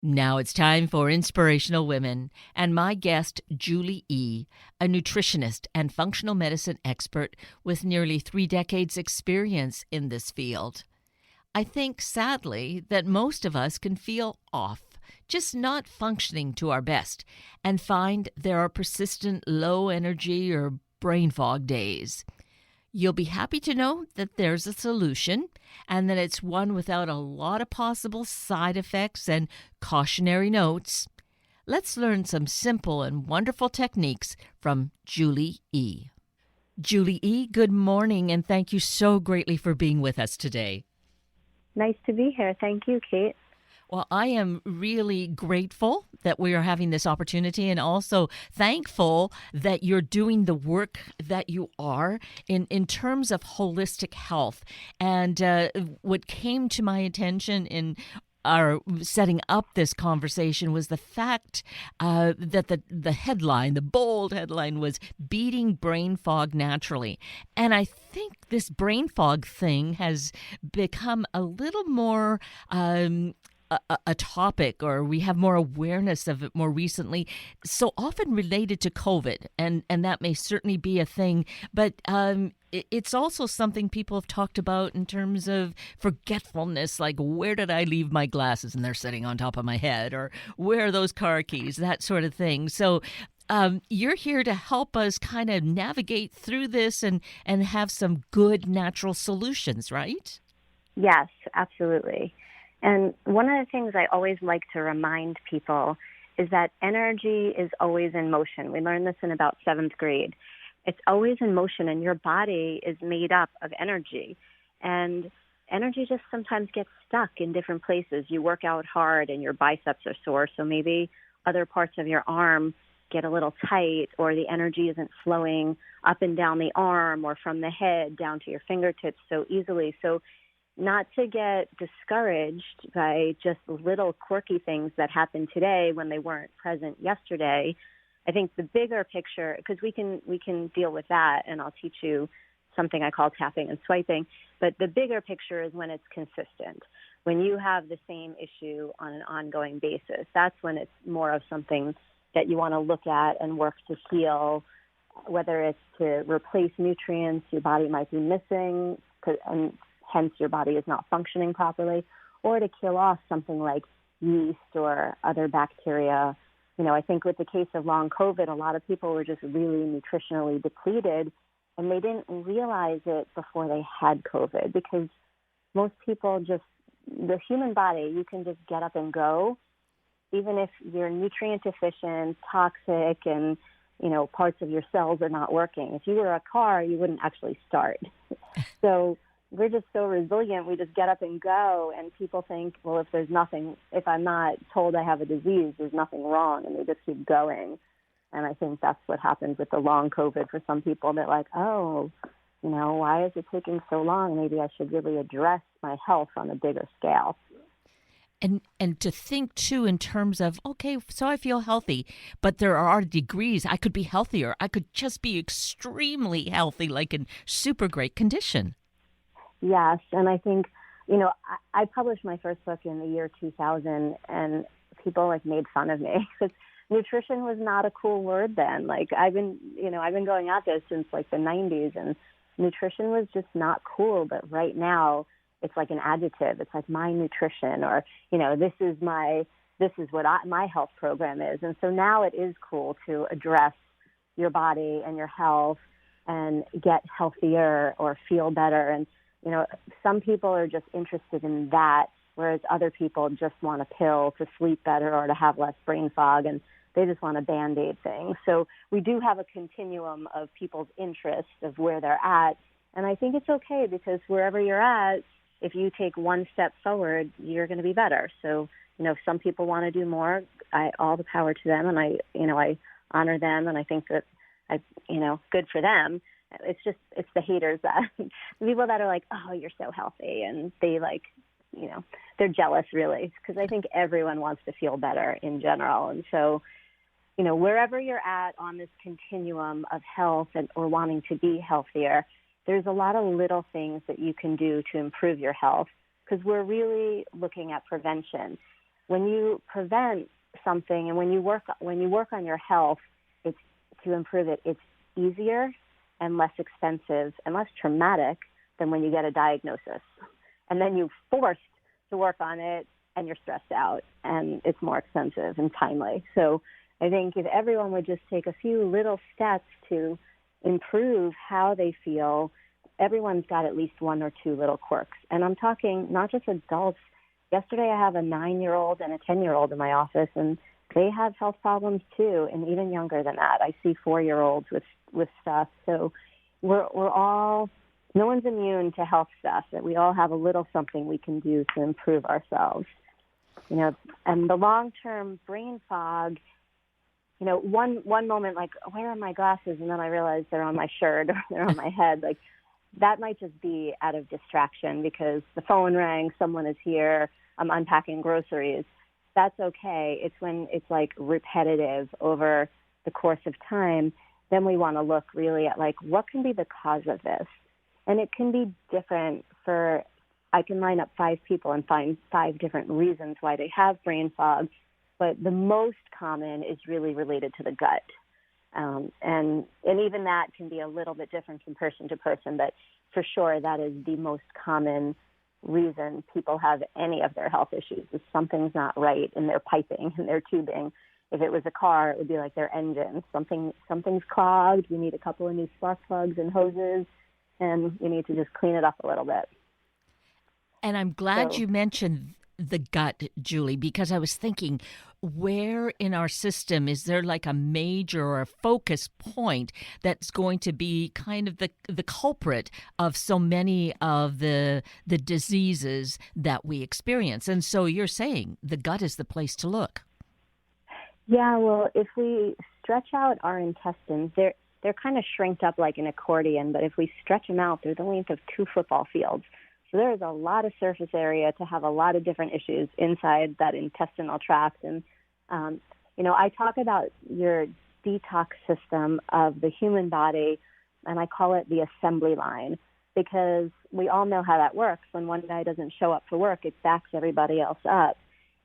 Now it's time for Inspirational Women, and my guest, Julie E., a nutritionist and functional medicine expert with nearly 3 decades' experience in this field. I think, sadly, that most of us can feel off, just not functioning to our best, and find there are persistent low energy or brain fog days. You'll be happy to know that there's a solution and that it's one without a lot of possible side effects and cautionary notes. Let's learn some simple and wonderful techniques from Julie E. Julie E., good morning, and thank you so greatly for being with us today. Nice to be here. Thank you, Kate. Well, I am really grateful that we are having this opportunity and also thankful that you're doing the work that you are in terms of holistic health. And what came to my attention in our setting up this conversation was the fact that the headline, the bold headline, was "Beating Brain Fog Naturally." And I think this brain fog thing has become a little more a topic, or we have more awareness of it more recently, so often related to COVID, and that may certainly be a thing, but it's also something people have talked about in terms of forgetfulness, like where did I leave my glasses and they're sitting on top of my head, or where are those car keys, that sort of thing. So you're here to help us kind of navigate through this and have some good natural solutions, right? Yes, absolutely. And one of the things I always like to remind people is that energy is always in motion. We learned this in about 7th grade. It's always in motion, and your body is made up of energy. And energy just sometimes gets stuck in different places. You work out hard and your biceps are sore, so maybe other parts of your arm get a little tight, or the energy isn't flowing up and down the arm or from the head down to your fingertips so easily. So not to get discouraged by just little quirky things that happen today when they weren't present yesterday. I think the bigger picture, because we can deal with that, and I'll teach you something I call tapping and swiping, but the bigger picture is when it's consistent. When you have the same issue on an ongoing basis, that's when it's more of something that you want to look at and work to heal, whether it's to replace nutrients your body might be missing, and hence your body is not functioning properly, or to kill off something like yeast or other bacteria. You know, I think with the case of long COVID, a lot of people were just really nutritionally depleted, and they didn't realize it before they had COVID, because most people the human body, you can just get up and go, even if you're nutrient deficient, toxic, and, parts of your cells are not working. If you were a car, you wouldn't actually start. So we're just so resilient, we just get up and go, and people think, well, if I'm not told I have a disease, there's nothing wrong, and they just keep going. And I think that's what happens with the long COVID for some people. They're like, oh, why is it taking so long? Maybe I should really address my health on a bigger scale. And to think, too, in terms of, okay, so I feel healthy, but there are degrees. I could be healthier. I could just be extremely healthy, like in super great condition. Yes, and I think, I published my first book in the year 2000, and people made fun of me because nutrition was not a cool word then. I've been going at this since the 90s, and nutrition was just not cool. But right now, it's like an adjective. It's like my nutrition, or this is what my health program is. And so now it is cool to address your body and your health and get healthier or feel better. And some people are just interested in that, whereas other people just want a pill to sleep better or to have less brain fog, and they just want a Band-Aid thing. So we do have a continuum of people's interests of where they're at, and I think it's okay, because wherever you're at, if you take one step forward, you're going to be better. So, if some people want to do more, all the power to them, and I honor them, and I think that good for them. It's the haters, that the people that are like, oh, you're so healthy, and they they're jealous, really, because I think everyone wants to feel better in general. And so, wherever you're at on this continuum of health or wanting to be healthier, there's a lot of little things that you can do to improve your health, because we're really looking at prevention. when you prevent something and when you work on your health, it's to improve it. It's easier and less expensive and less traumatic than when you get a diagnosis. And then you're forced to work on it and you're stressed out and it's more expensive and timely. So I think if everyone would just take a few little steps to improve how they feel, everyone's got at least one or two little quirks. And I'm talking not just adults. Yesterday I have a 9-year-old and a 10-year-old in my office, and they have health problems too, and even younger than that. I see 4-year-olds with stuff. So we're all, no one's immune to health stuff, that we all have a little something we can do to improve ourselves. And the long-term brain fog, one moment, like, where are my glasses? And then I realize they're on my shirt or they're on my head. Like, that might just be out of distraction because the phone rang, someone is here, I'm unpacking groceries. That's okay. It's when it's like repetitive over the course of time, then we want to look really at like, what can be the cause of this? And it can be different I can line up 5 people and find 5 different reasons why they have brain fog, but the most common is really related to the gut. And even that can be a little bit different from person to person, but for sure that is the most common reason people have any of their health issues is something's not right in their piping and their tubing. If it was a car, it would be like their engine. Something's clogged. You need a couple of new spark plugs and hoses, and you need to just clean it up a little bit. And I'm glad you mentioned the gut, Julie, because I was thinking, where in our system is there like a major or a focus point that's going to be kind of the culprit of so many of the diseases that we experience? And so you're saying the gut is the place to look. Yeah, well, if we stretch out our intestines, they're kind of shrinked up like an accordion, but if we stretch them out, they're the length of 2 football fields. So there is a lot of surface area to have a lot of different issues inside that intestinal tract. And, I talk about your detox system of the human body, and I call it the assembly line, because we all know how that works. When one guy doesn't show up for work, it backs everybody else up.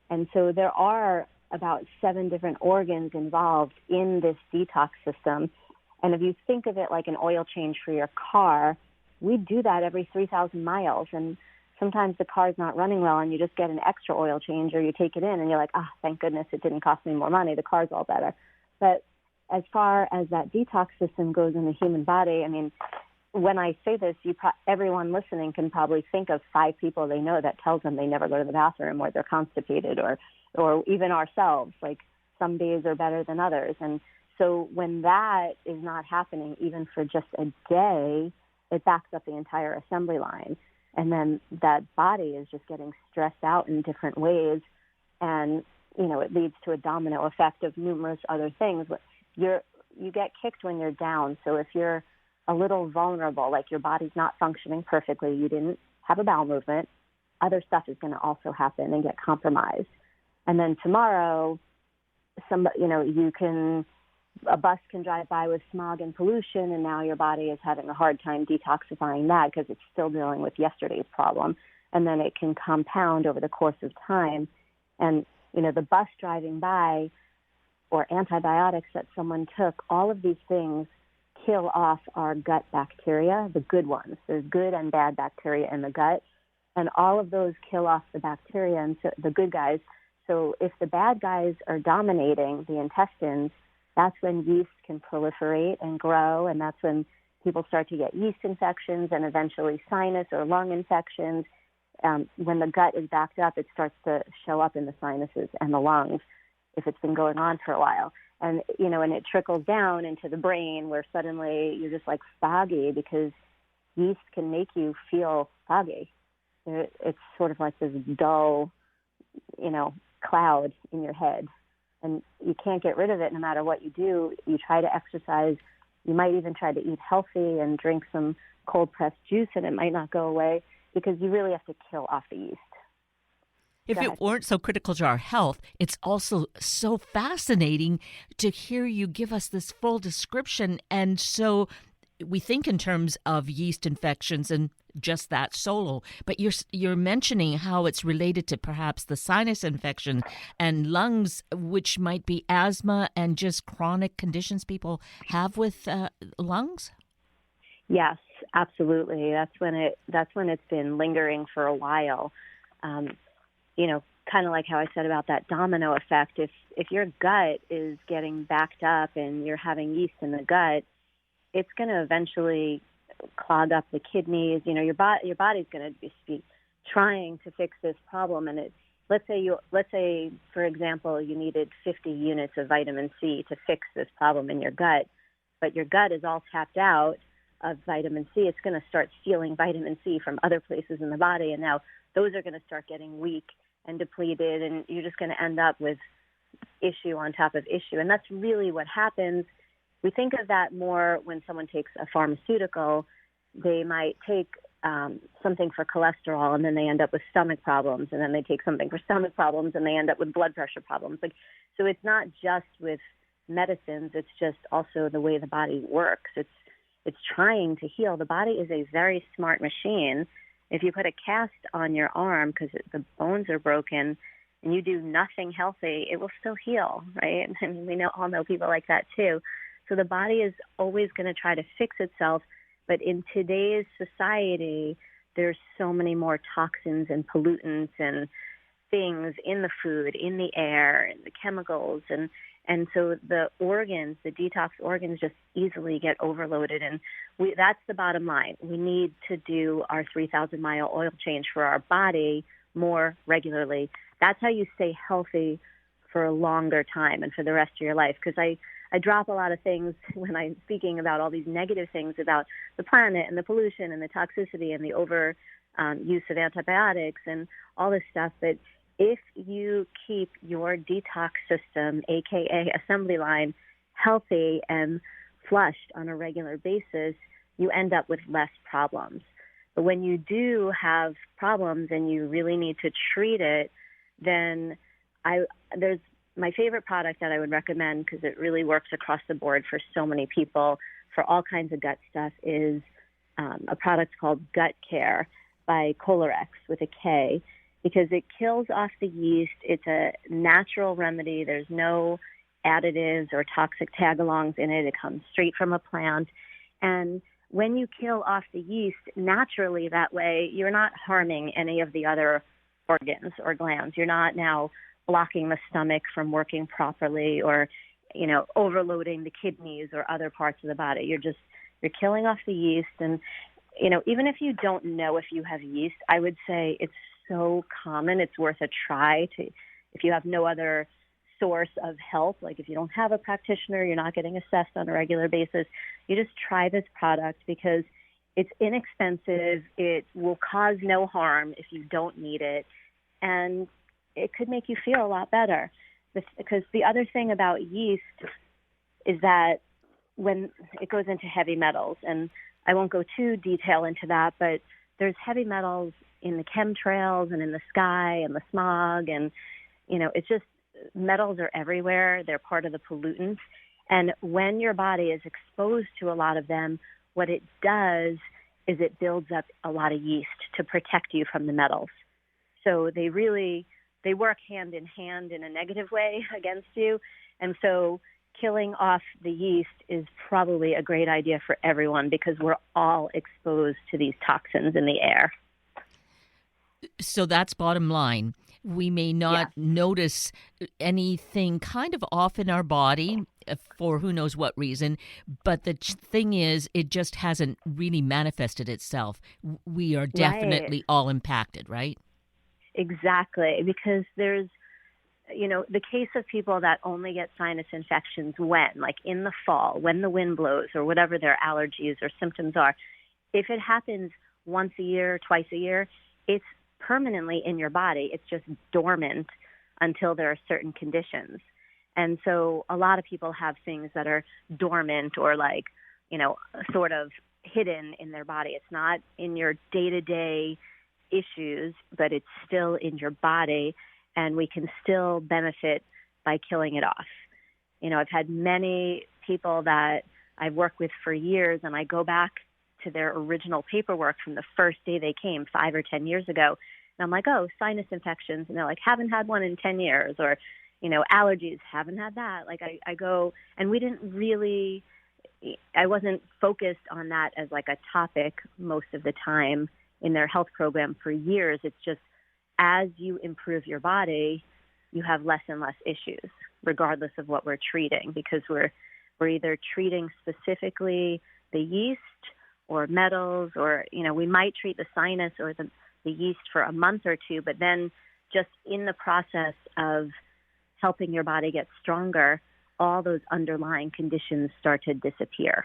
And so there are about 7 different organs involved in this detox system. And if you think of it like an oil change for your car, we do that every 3,000 miles. And sometimes the car's not running well and you just get an extra oil change or you take it in and you're like, thank goodness it didn't cost me more money. The car's all better. But as far as that detox system goes in the human body, I mean, when I say this, everyone listening can probably think of 5 people they know that tells them they never go to the bathroom or they're constipated or even ourselves, like some days are better than others. And so when that is not happening, even for just a day, it backs up the entire assembly line. And then that body is just getting stressed out in different ways. And, it leads to a domino effect of numerous other things. You get kicked when you're down. So if you're a little vulnerable, like your body's not functioning perfectly, you didn't have a bowel movement, other stuff is going to also happen and get compromised. And then tomorrow, a bus can drive by with smog and pollution, and now your body is having a hard time detoxifying that because it's still dealing with yesterday's problem. And then it can compound over the course of time. And, the bus driving by or antibiotics that someone took, all of these things kill off our gut bacteria, the good ones. There's good and bad bacteria in the gut, and all of those kill off the bacteria and so the good guys. So if the bad guys are dominating the intestines, that's when yeast can proliferate and grow, and that's when people start to get yeast infections and eventually sinus or lung infections. When the gut is backed up, it starts to show up in the sinuses and the lungs if it's been going on for a while. And, and it trickles down into the brain where suddenly you're just like foggy because yeast can make you feel foggy. It's sort of like this dull, cloud in your head. And you can't get rid of it no matter what you do. You try to exercise. You might even try to eat healthy and drink some cold-pressed juice, and it might not go away because you really have to kill off the yeast. If it weren't so critical to our health, it's also so fascinating to hear you give us this full description. And so we think in terms of yeast infections and just that solo. But you're mentioning how it's related to perhaps the sinus infection and lungs, which might be asthma and just chronic conditions people have with lungs. Yes, absolutely. That's when it's been lingering for a while. You know, kind of like how I said about that domino effect. If your gut is getting backed up and you're having yeast in the gut, it's going to eventually clog up the kidneys. You know, your body's going to be trying to fix this problem, and let's say for example you needed 50 units of vitamin C to fix this problem in your gut, but your gut is all tapped out of vitamin C. It's going to start stealing vitamin C from other places in the body, and now those are going to start getting weak and depleted, and you're just going to end up with issue on top of issue. And that's really what happens. We think of that more when someone takes a pharmaceutical. They might take something for cholesterol, and then they end up with stomach problems, and then they take something for stomach problems, and they end up with blood pressure problems. So it's not just with medicines, it's just also the way the body works. It's trying to heal. The body is a very smart machine. If you put a cast on your arm because the bones are broken and you do nothing healthy, it will still heal, right? I mean, we all know people like that too. So the body is always going to try to fix itself. But in today's society, there's so many more toxins and pollutants and things in the food, in the air, and the chemicals. And so the organs, the detox organs, just easily get overloaded. And that's the bottom line. We need to do our 3,000-mile oil change for our body more regularly. That's how you stay healthy for a longer time and for the rest of your life. Because I drop a lot of things when I'm speaking about all these negative things about the planet and the pollution and the toxicity and the over use of antibiotics and all this stuff. But if you keep your detox system, aka assembly line, healthy and flushed on a regular basis, you end up with less problems. But when you do have problems and you really need to treat it, then there's my favorite product that I would recommend, because it really works across the board for so many people for all kinds of gut stuff, is a product called Gut Care by Colorex with a K, because it kills off the yeast. It's a natural remedy. There's no additives or toxic tag-alongs in it. It comes straight from a plant. And when you kill off the yeast naturally that way, you're not harming any of the other organs or glands. You're not now blocking the stomach from working properly or, overloading the kidneys or other parts of the body. You're killing off the yeast. And, even if you don't know if you have yeast, I would say it's so common. It's worth a try if you have no other source of help. Like if you don't have a practitioner, you're not getting assessed on a regular basis, you just try this product because it's inexpensive. It will cause no harm if you don't need it. And it could make you feel a lot better. Because the other thing about yeast is that when it goes into heavy metals, and I won't go too detail into that, but there's heavy metals in the chemtrails and in the sky and the smog, and it's just metals are everywhere. They're part of the pollutants, and when your body is exposed to a lot of them, what it does is it builds up a lot of yeast to protect you from the metals. So they work hand in hand in a negative way against you, and so killing off the yeast is probably a great idea for everyone, because we're all exposed to these toxins in the air. So that's bottom line. We may not notice anything kind of off in our body for who knows what reason, but the thing is, it just hasn't really manifested itself. We are definitely all impacted, right? Exactly, because there's, the case of people that only get sinus infections like in the fall, when the wind blows or whatever their allergies or symptoms are, if it happens once a year, twice a year, it's permanently in your body. It's just dormant until there are certain conditions. And so a lot of people have things that are dormant or sort of hidden in their body. It's not in your day-to-day issues, but it's still in your body, and we can still benefit by killing it off. I've had many people that I've worked with for years, and I go back to their original paperwork from the first day they came 5 or 10 years ago. And I'm like, oh, sinus infections. And they're like, haven't had one in 10 years. Or, allergies, haven't had that. Like I go, and we didn't really, I wasn't focused on that as like a topic most of the time in their health program for years. It's just as you improve your body, you have less and less issues, regardless of what we're treating, because we're either treating specifically the yeast or metals, or, we might treat the sinus or the yeast for a month or two, but then just in the process of helping your body get stronger, all those underlying conditions start to disappear.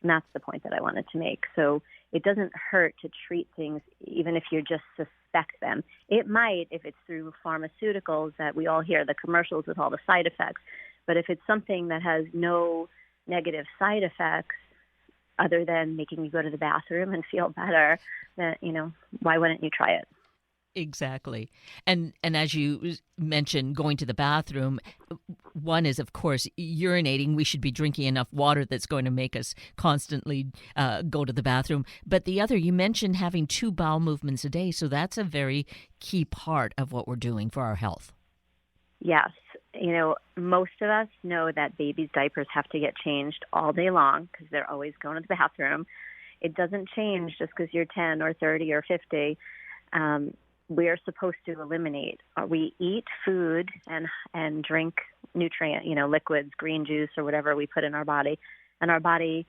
And that's the point that I wanted to make. So it doesn't hurt to treat things, even if you just suspect them. It might if it's through pharmaceuticals that we all hear, the commercials with all the side effects. But if it's something that has no negative side effects other than making you go to the bathroom and feel better, then, why wouldn't you try it? Exactly. And as you mentioned, going to the bathroom, one is, of course, urinating. We should be drinking enough water that's going to make us constantly go to the bathroom. But the other, you mentioned having 2 bowel movements a day. So that's a very key part of what we're doing for our health. Yes. Most of us know that babies' diapers have to get changed all day long because they're always going to the bathroom. It doesn't change just because you're 10 or 30 or 50. We're supposed to eliminate. We eat food and drink nutrient, liquids, green juice or whatever we put in our body. And our body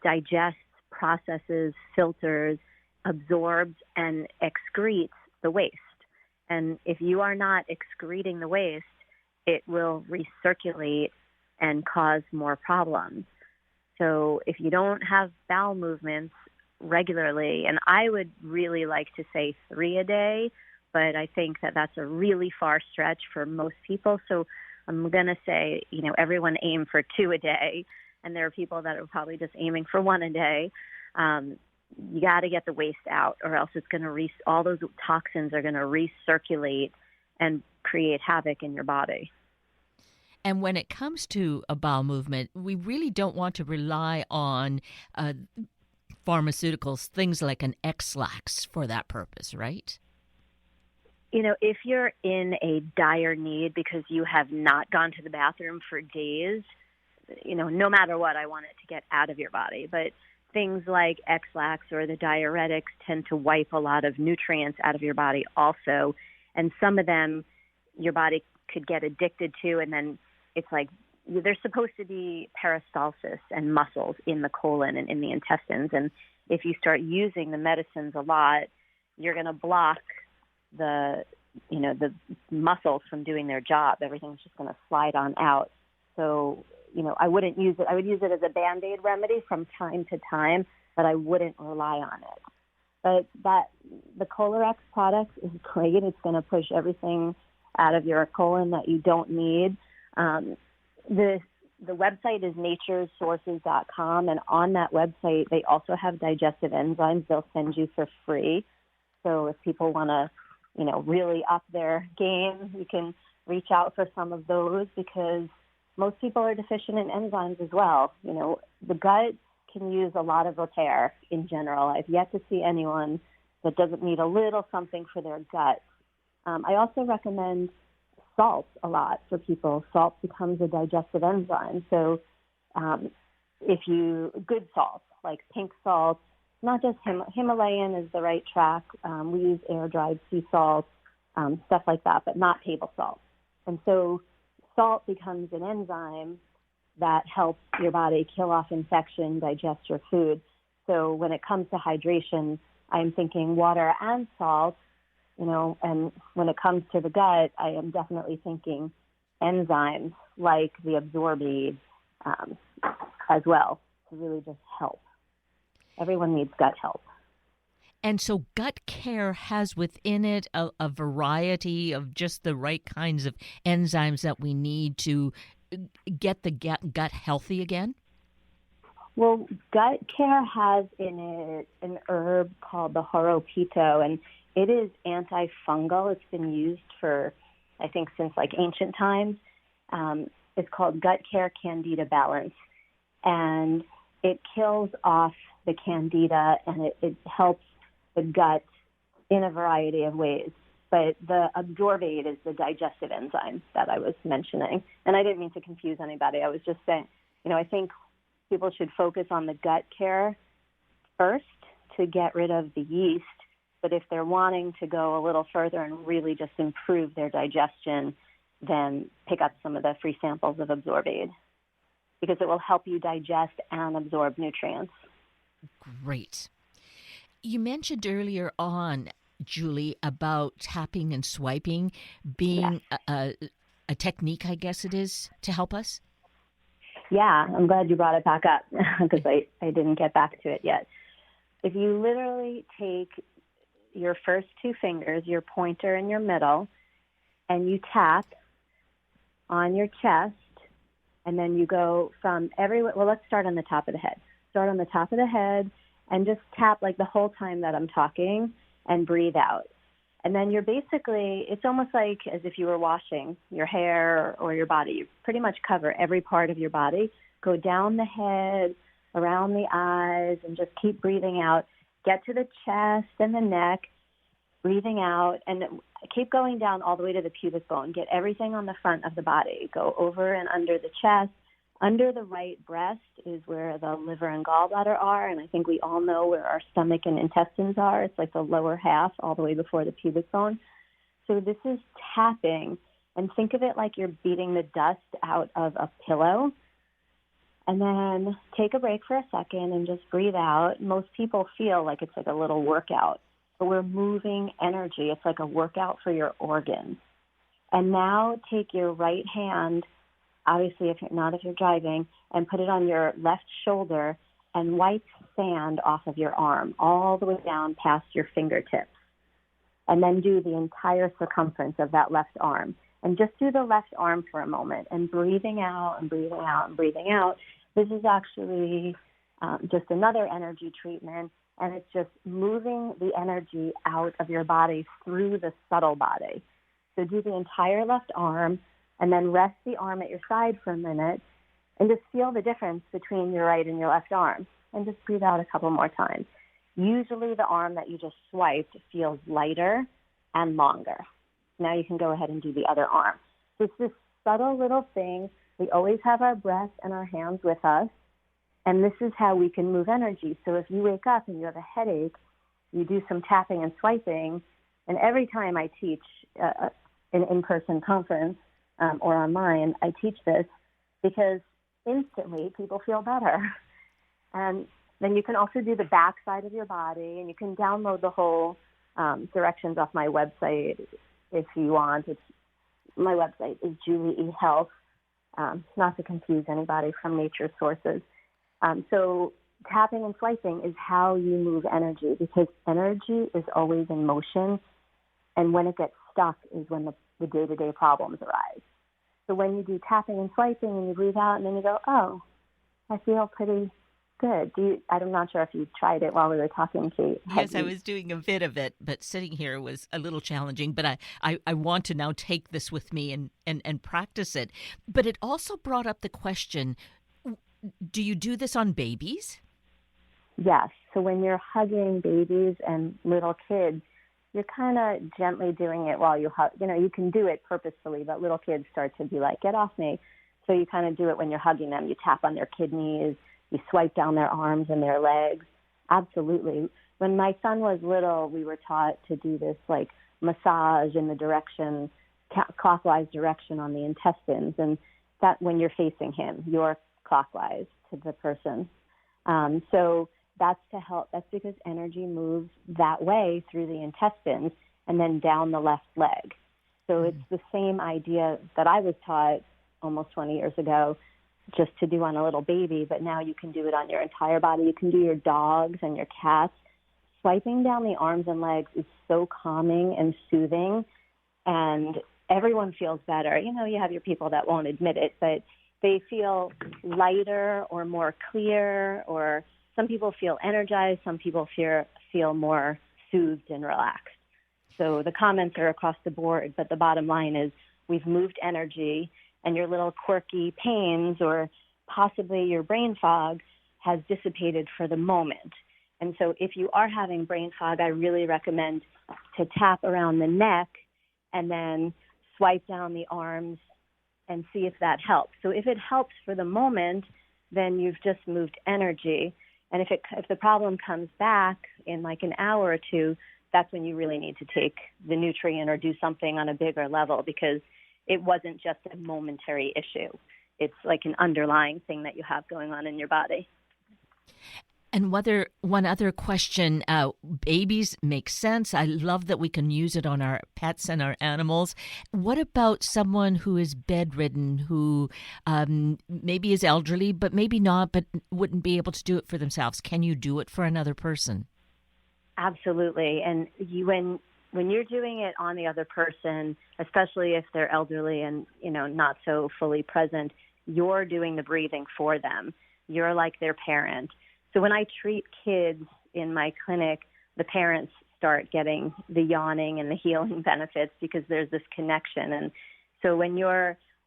digests, processes, filters, absorbs, and excretes the waste. And if you are not excreting the waste, it will recirculate and cause more problems. So if you don't have bowel movements regularly, and I would really like to say 3 a day, but I think that that's a really far stretch for most people. So I'm going to say, everyone aim for 2 a day, and there are people that are probably just aiming for 1 a day. You got to get the waste out, or else it's going to all those toxins are going to recirculate and create havoc in your body. And when it comes to a bowel movement, we really don't want to rely on pharmaceuticals, things like an X-Lax for that purpose, right? If you're in a dire need because you have not gone to the bathroom for days, no matter what, I want it to get out of your body. But things like X-Lax or the diuretics tend to wipe a lot of nutrients out of your body also. And some of them your body could get addicted to, and then it's like there's supposed to be peristalsis and muscles in the colon and in the intestines. And if you start using the medicines a lot, you're going to block the muscles from doing their job. Everything's just going to slide on out. So, I wouldn't use it. I would use it as a Band-Aid remedy from time to time, but I wouldn't rely on it. But the Colorex product is great. It's going to push everything out of your colon that you don't need. The website is naturesources.com, and on that website, they also have digestive enzymes they'll send you for free. So if people want to, really up their game, you can reach out for some of those, because most people are deficient in enzymes as well. The gut can use a lot of repair in general. I've yet to see anyone that doesn't need a little something for their gut. I also recommend salt a lot for people. Salt becomes a digestive enzyme. So good salt, like pink salt, not just Himalayan is the right track. We use air-dried sea salt, stuff like that, but not table salt. And so salt becomes an enzyme that helps your body kill off infection, digest your food. So when it comes to hydration, I'm thinking water and salt, and when it comes to the gut, I am definitely thinking enzymes like the Absorbi as well to really just help. Everyone needs gut help. And so gut care has within it a variety of just the right kinds of enzymes that we need to get the gut healthy again? Well, gut care has in it an herb called the horopito, and it is antifungal. It's been used for, I think, since like ancient times. It's called Gut Care Candida Balance. And it kills off the candida, and it helps the gut in a variety of ways. But the absorbate is the digestive enzyme that I was mentioning. And I didn't mean to confuse anybody. I was just saying, I think people should focus on the gut care first to get rid of the yeast. But if they're wanting to go a little further and really just improve their digestion, then pick up some of the free samples of absorbate, because it will help you digest and absorb nutrients. Great. You mentioned earlier on, Julie, about tapping and swiping being a technique, I guess it is, to help us. Yeah, I'm glad you brought it back up because I didn't get back to it yet. If you literally take your first two fingers, your pointer and your middle, and you tap on your chest, and then you go from everywhere. Well, let's start on the top of the head. Start on the top of the head and just tap like the whole time that I'm talking and breathe out. And then you're basically, it's almost like as if you were washing your hair or your body. You pretty much cover every part of your body. Go down the head, around the eyes, and just keep breathing out. Get to the chest and the neck, breathing out, and keep going down all the way to the pubic bone. Get everything on the front of the body. Go over and under the chest. Under the right breast is where the liver and gallbladder are, and I think we all know where our stomach and intestines are. It's like the lower half, all the way before the pubic bone. So this is tapping, and think of it like you're beating the dust out of a pillow. And then take a break for a second and just breathe out. Most people feel like it's like a little workout, but we're moving energy. It's like a workout for your organs. And now take your right hand, obviously if you're driving, and put it on your left shoulder and wipe sand off of your arm all the way down past your fingertips. And then do the entire circumference of that left arm. And just do the left arm for a moment and breathing out and breathing out and breathing out. This is actually just another energy treatment, and it's just moving the energy out of your body through the subtle body. So do the entire left arm, and then rest the arm at your side for a minute, and just feel the difference between your right and your left arm, and just breathe out a couple more times. Usually the arm that you just swiped feels lighter and longer. Now you can go ahead and do the other arm. So it's this subtle little thing. We always have our breath and our hands with us, and this is how we can move energy. So if you wake up and you have a headache, you do some tapping and swiping, and every time I teach an in-person conference or online, I teach this because instantly people feel better. And then you can also do the back side of your body, and you can download the whole directions off my website if you want. My website is Julie E. Health, not to confuse anybody from nature sources. So tapping and swiping is how you move energy, because energy is always in motion, and when it gets stuck is when the day-to-day problems arise. So when you do tapping and swiping and you breathe out and then you go, oh, I feel pretty good. I'm not sure if you tried it while we were talking, Kate. Yes, I was doing a bit of it, but sitting here was a little challenging. But I want to now take this with me and practice it. But it also brought up the question, do you do this on babies? Yes. So when you're hugging babies and little kids, you're kind of gently doing it while you hug. You can do it purposefully, but little kids start to be like, get off me. So you kind of do it when you're hugging them. You tap on their kidneys. You swipe down their arms and their legs. Absolutely. When my son was little, we were taught to do this like massage in the direction, clockwise direction on the intestines. And that when you're facing him, you're clockwise to the person. So that's to help. That's because energy moves that way through the intestines and then down the left leg. So it's the same idea that I was taught almost 20 years ago, just to do on a little baby, but now you can do it on your entire body. You can do your dogs and your cats. Swiping down the arms and legs is so calming and soothing, and everyone feels better. You have your people that won't admit it, but they feel lighter or more clear, or some people feel energized, some people feel more soothed and relaxed. So the comments are across the board, but the bottom line is we've moved energy, and your little quirky pains or possibly your brain fog has dissipated for the moment. And so if you are having brain fog, I really recommend to tap around the neck and then swipe down the arms and see if that helps. So if it helps for the moment, then you've just moved energy. And if the problem comes back in like an hour or two, that's when you really need to take the nutrient or do something on a bigger level, because it wasn't just a momentary issue. It's like an underlying thing that you have going on in your body. And one other question, babies make sense. I love that we can use it on our pets and our animals. What about someone who is bedridden, who maybe is elderly, but maybe not, but wouldn't be able to do it for themselves? Can you do it for another person? Absolutely. And when you're doing it on the other person, especially if they're elderly and, not so fully present, you're doing the breathing for them. You're like their parent. So when I treat kids in my clinic, the parents start getting the yawning and the healing benefits because there's this connection. And so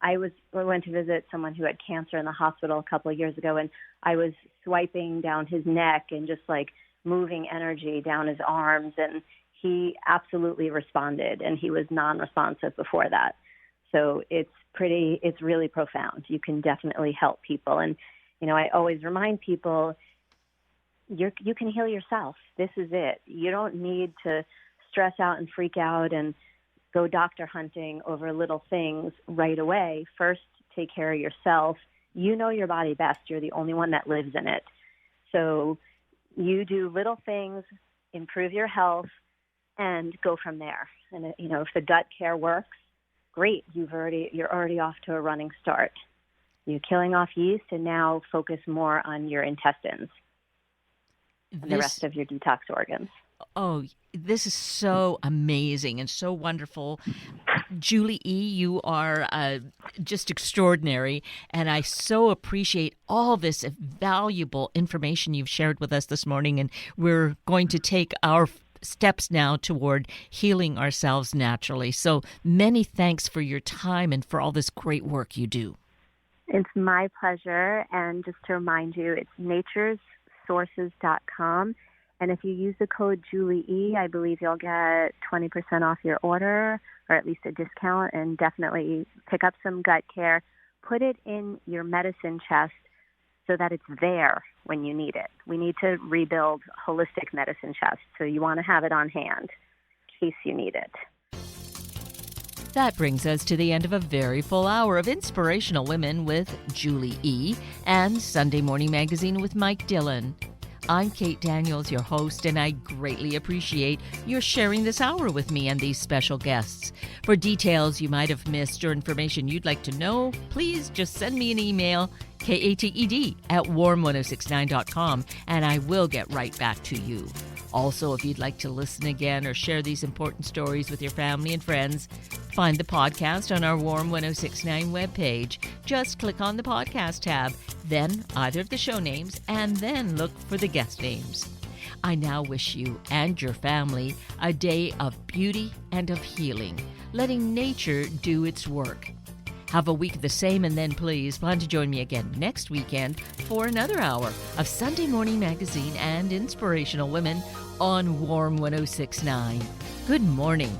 I went to visit someone who had cancer in the hospital a couple of years ago, and I was swiping down his neck and just like moving energy down his arms, and he absolutely responded, and he was non-responsive before that. So it's really profound. You can definitely help people. And, I always remind people, you can heal yourself. This is it. You don't need to stress out and freak out and go doctor hunting over little things right away. First, take care of yourself. You know your body best. You're the only one that lives in it. So you do little things, improve your health, and go from there. And, if the gut care works, great. You're already off to a running start. You're killing off yeast, and now focus more on your intestines. The rest of your detox organs. Oh, this is so amazing and so wonderful. Julie E., you are just extraordinary, and I so appreciate all this valuable information you've shared with us this morning, and we're going to take our steps now toward healing ourselves naturally. So many thanks for your time and for all this great work you do. It's my pleasure, and just to remind you, it's naturesources.com. And if you use the code Julie E., I believe you'll get 20% off your order, or at least a discount, and definitely pick up some gut care. Put it in your medicine chest so that it's there when you need it. We need to rebuild holistic medicine chest, so you want to have it on hand in case you need it. That brings us to the end of a very full hour of Inspirational Women with Julie E. and Sunday Morning Magazine with Mike Dillon. I'm Kate Daniels, your host, and I greatly appreciate your sharing this hour with me and these special guests. For details you might have missed or information you'd like to know, please just send me an email, kated@warm1069.com, and I will get right back to you. Also, if you'd like to listen again or share these important stories with your family and friends, find the podcast on our Warm 1069 webpage. Just click on the podcast tab, then either of the show names, and then look for the guest names. I now wish you and your family a day of beauty and of healing, letting nature do its work. Have a week of the same, and then please plan to join me again next weekend for another hour of Sunday Morning Magazine and Inspirational Women on Warm 1069. Good morning.